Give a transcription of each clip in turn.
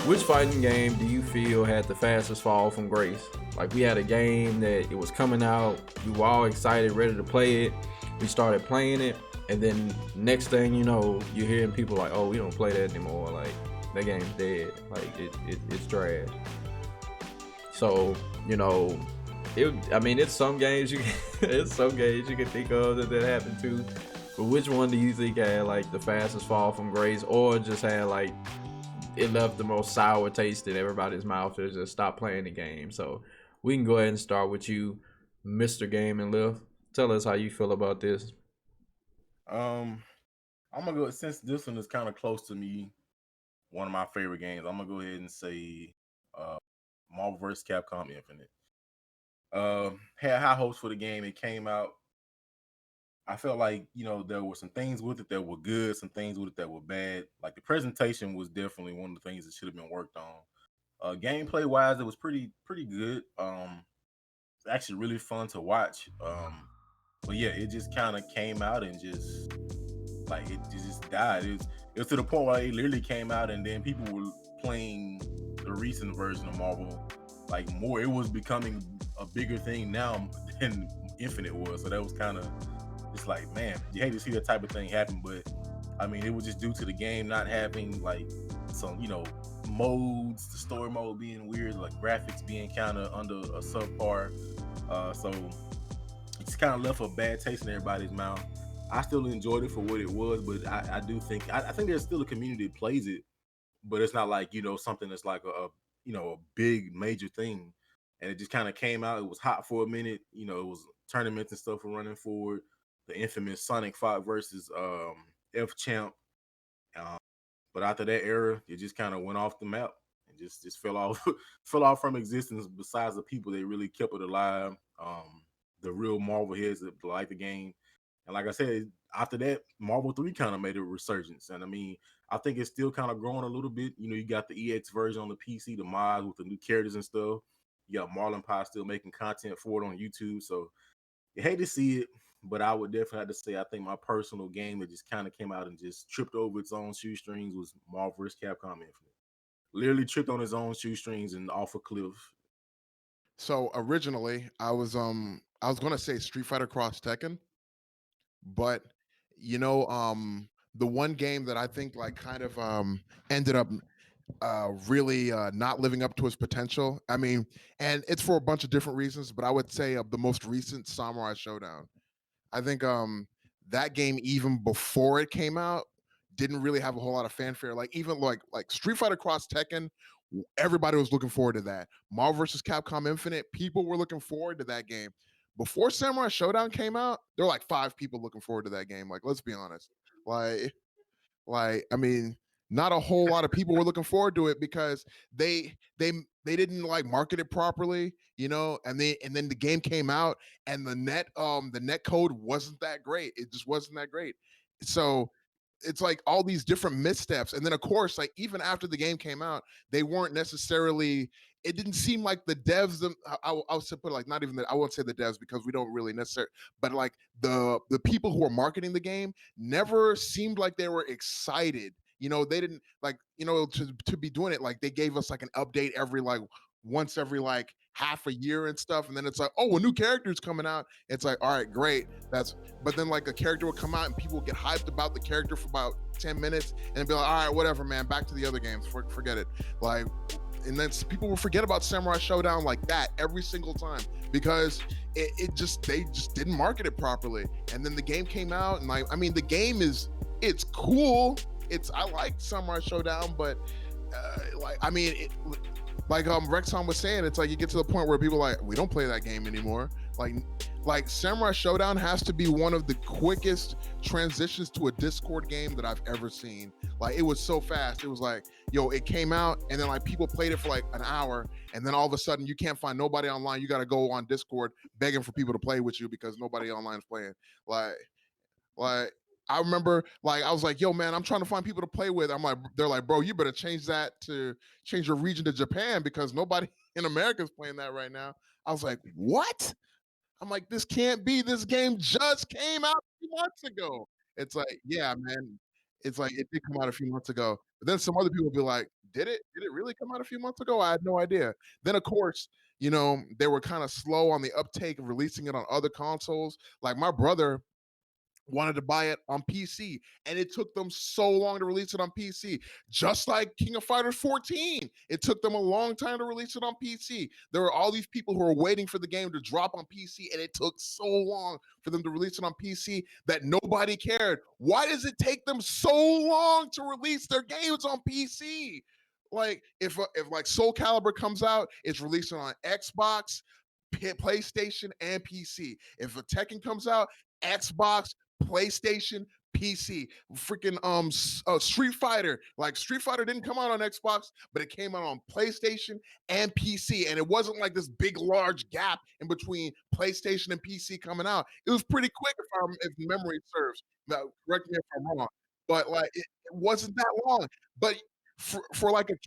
Which fighting game do you feel had the fastest fall from grace? Like we had a game that it was coming out, you were all excited, ready to play it. We started playing it, and then next thing you know, you're hearing people like, "Oh, we don't play that anymore. Like that game's dead. Like it's trash." So you know, I mean, it's some games you it's some games you can think of that happened to. But which one do you think had like the fastest fall from grace, or just had like it left the most sour taste in everybody's mouth to just stop playing the game? So we can go ahead and start with you, Mr. Game and Live. Tell us how you feel about this. Um, I'm gonna go since this one is kind of close to me. One of my favorite games. I'm gonna go ahead and say uh, Marvel vs. Capcom Infinite. Had high hopes for the game. It came out. I felt like there were some things with it that were good, some things with it that were bad. Like the presentation was definitely one of the things that should have been worked on. Gameplay wise, it was pretty good. It's actually really fun to watch. But yeah, it just kind of came out and just like it just died. It was to the point where it literally came out and then people were playing the recent version of Marvel like more. It was becoming a bigger thing now than Infinite was. So that was kind of just like, man, you hate to see that type of thing happen, but I mean, it was just due to the game not having like some, modes, the story mode being weird, like graphics being kind of under a subpar. So it just kind of left a bad taste in everybody's mouth. I still enjoyed it for what it was, but I do think I think there's still a community that plays it, but it's not like something that's like a big major thing. And it just kind of came out. It was hot for a minute. It was tournaments and stuff were running forward. The infamous Sonic 5 versus F Champ. Um, but after that era, it just kind of went off the map and just fell off fell off from existence. Besides the people that really kept it alive, the real Marvel heads that like the game. And like I said, after that, Marvel 3 kind of made a resurgence. And I mean, I think it's still kind of growing a little bit. You got the EX version on the PC, the mods with the new characters and stuff. You got Marlon Pie still making content for it on YouTube. So you hate to see it, but I would definitely have to say I think my personal game that just kind of came out and just tripped over its own shoestrings was Marvel vs. Capcom Infinite. Literally tripped on his own shoestrings and off a cliff. So originally, I was gonna say Street Fighter Cross Tekken, but the one game that I think like kind of ended up really not living up to its potential. I mean, and it's for a bunch of different reasons, but I would say of the most recent Samurai Showdown. I think that game even before it came out didn't really have a whole lot of fanfare. Like even like Street Fighter Cross Tekken, everybody was looking forward to that. Marvel vs. Capcom Infinite, people were looking forward to that game. Before Samurai Showdown came out, there were like 5 people looking forward to that game. Like, let's be honest. Like, I mean, not a whole lot of people were looking forward to it because they didn't like market it properly, and then the game came out and the net code wasn't that great. It just wasn't that great. So it's like all these different missteps. And then of course, like even after the game came out, they weren't necessarily it didn't seem like the devs I would put like not even that I won't say the devs because we don't really necessarily, but like the people who are marketing the game never seemed like they were excited. They didn't like, to be doing it. Like they gave us like an update every like once every like half a year and stuff. And then it's like, oh, a new character's coming out. It's like, all right, great. But then like a character would come out and people would get hyped about the character for about 10 minutes and be like, all right, whatever, man, back to the other games. Forget it. Like, and then people will forget about Samurai Showdown like that every single time because they just didn't market it properly. And then the game came out and like, I mean, the game it's cool. I like Samurai Showdown, but like, I mean, like Rexon was saying, it's like you get to the point where people are like, we don't play that game anymore. Like Samurai Showdown has to be one of the quickest transitions to a Discord game that I've ever seen. Like it was so fast. It was like, yo, it came out and then like people played it for like an hour and then all of a sudden you can't find nobody online. You got to go on Discord begging for people to play with you because nobody online is playing. Like I remember, like, I was like, yo, man, I'm trying to find people to play with. They're like, bro, you better change your region to Japan because nobody in America is playing that right now. I was like, what? I'm like, this can't be. This game just came out 2 months ago. It's like, yeah, man. It's like it did come out a few months ago. But then some other people will be like, did it? Did it really come out a few months ago? I had no idea. Then of course, they were kind of slow on the uptake of releasing it on other consoles. Like my brother wanted to buy it on PC, and it took them so long to release it on PC. Just like King of Fighters 14, it took them a long time to release it on PC. There were all these people who were waiting for the game to drop on PC, and it took so long for them to release it on PC that nobody cared. Why does it take them so long to release their games on PC? Like if like Soul Calibur comes out, it's released on Xbox, PlayStation, and PC. If a Tekken comes out, Xbox, PlayStation, PC. Freaking Street Fighter. Like Street Fighter didn't come out on Xbox, but it came out on PlayStation and PC. And it wasn't like this big large gap in between PlayStation and PC coming out. It was pretty quick if memory serves. Now, correct me if I'm wrong. But like it wasn't that long. But for like an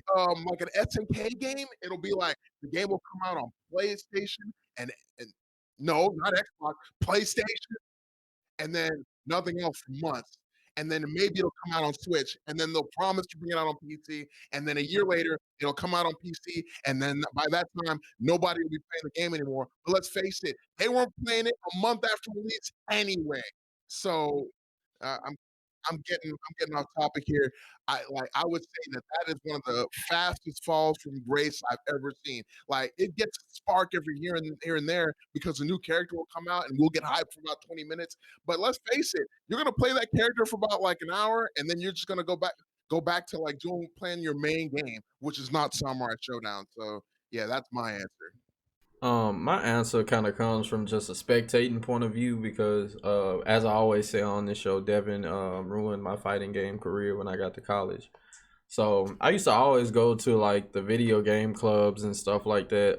SNK game, it'll be like the game will come out on PlayStation and no, not Xbox, PlayStation, and then nothing else for months. And then maybe it'll come out on Switch, and then they'll promise to bring it out on PC, and then a year later it'll come out on PC, and then by that time nobody will be playing the game anymore. But let's face it, they weren't playing it a month after release anyway. So uh, I'm I'm getting off topic here. I would say that is one of the fastest falls from grace I've ever seen. Like it gets a spark every here and there because a new character will come out and we'll get hyped for about 20 minutes. But let's face it, you're gonna play that character for about like an hour, and then you're just gonna go back to like playing your main game, which is not Samurai Showdown. So yeah, that's my answer. My answer kind of comes from just a spectating point of view because, as I always say on this show, Devin ruined my fighting game career when I got to college. So I used to always go to like the video game clubs and stuff like that.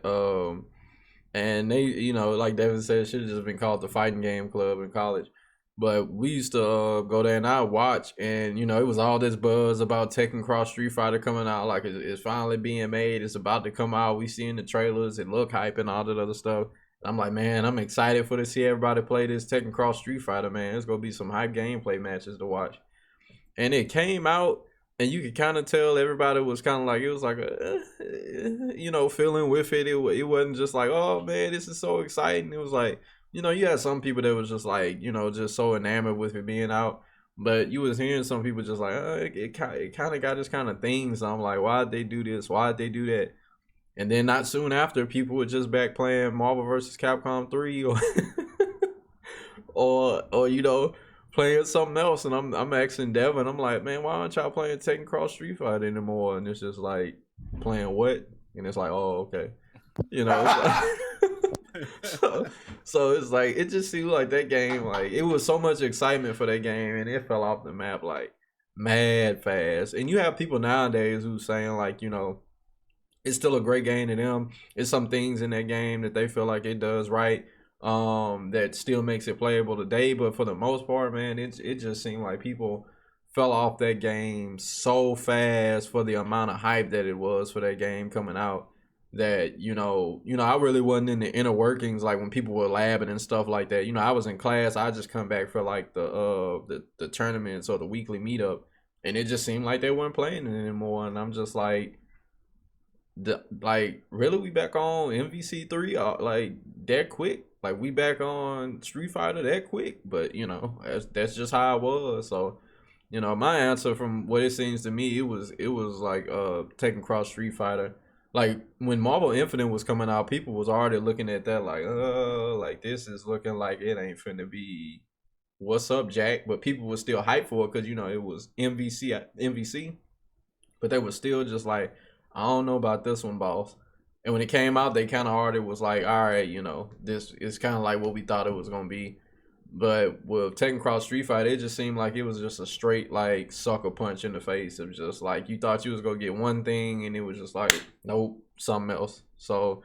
And they, like Devin said, should have just been called the fighting game club in college. But we used to go there and I watch, and it was all this buzz about Tekken Cross Street Fighter coming out, like it's finally being made, it's about to come out. We seeing the trailers, it look hype and all that other stuff. I'm like, man, I'm excited for to see everybody play this Tekken Cross Street Fighter, man. It's gonna be some hype gameplay matches to watch. And it came out, and you could kind of tell everybody was kind of like, it was like feeling with it. It wasn't just like, oh man, this is so exciting. It was like, you had some people that was just like, just so enamored with it being out. But you was hearing some people just like, it kind of got this kind of thing. So I'm like, why'd they do this? Why'd they do that? And then not soon after, people were just back playing Marvel vs. Capcom 3 or playing something else. And I'm asking Devin, I'm like, man, why aren't y'all playing Tekken Cross Street Fighter anymore? And it's just like, playing what? And it's like, oh, okay. It's like, so it's like it just seemed like that game, like it was so much excitement for that game, and it fell off the map like mad fast. And you have people nowadays who's saying like, it's still a great game to them. It's some things in that game that they feel like it does right, that still makes it playable today. But for the most part, man, it just seemed like people fell off that game so fast for the amount of hype that it was for that game coming out, that I really wasn't in the inner workings, like when people were labbing and stuff like that. I was in class, I just come back for like the tournaments or the weekly meetup, and it just seemed like they weren't playing it anymore. And I'm just like, really, we back on MVC3 like that quick? Like we back on Street Fighter that quick? But that's just how it was. So my answer, from what it seems to me, it was like Tekken Cross Street Fighter. Like when Marvel Infinite was coming out, people was already looking at that like this is looking like it ain't finna be what's up, Jack. But people were still hyped for it because it was MVC, but they were still just like, I don't know about this one, boss. And when it came out, they kind of already was like, all right, this is kind of like what we thought it was gonna be. But with Tekken Cross Street Fighter, it just seemed like it was just a straight like sucker punch in the face. It was just like you thought you was gonna get one thing, and it was just like, nope, something else. So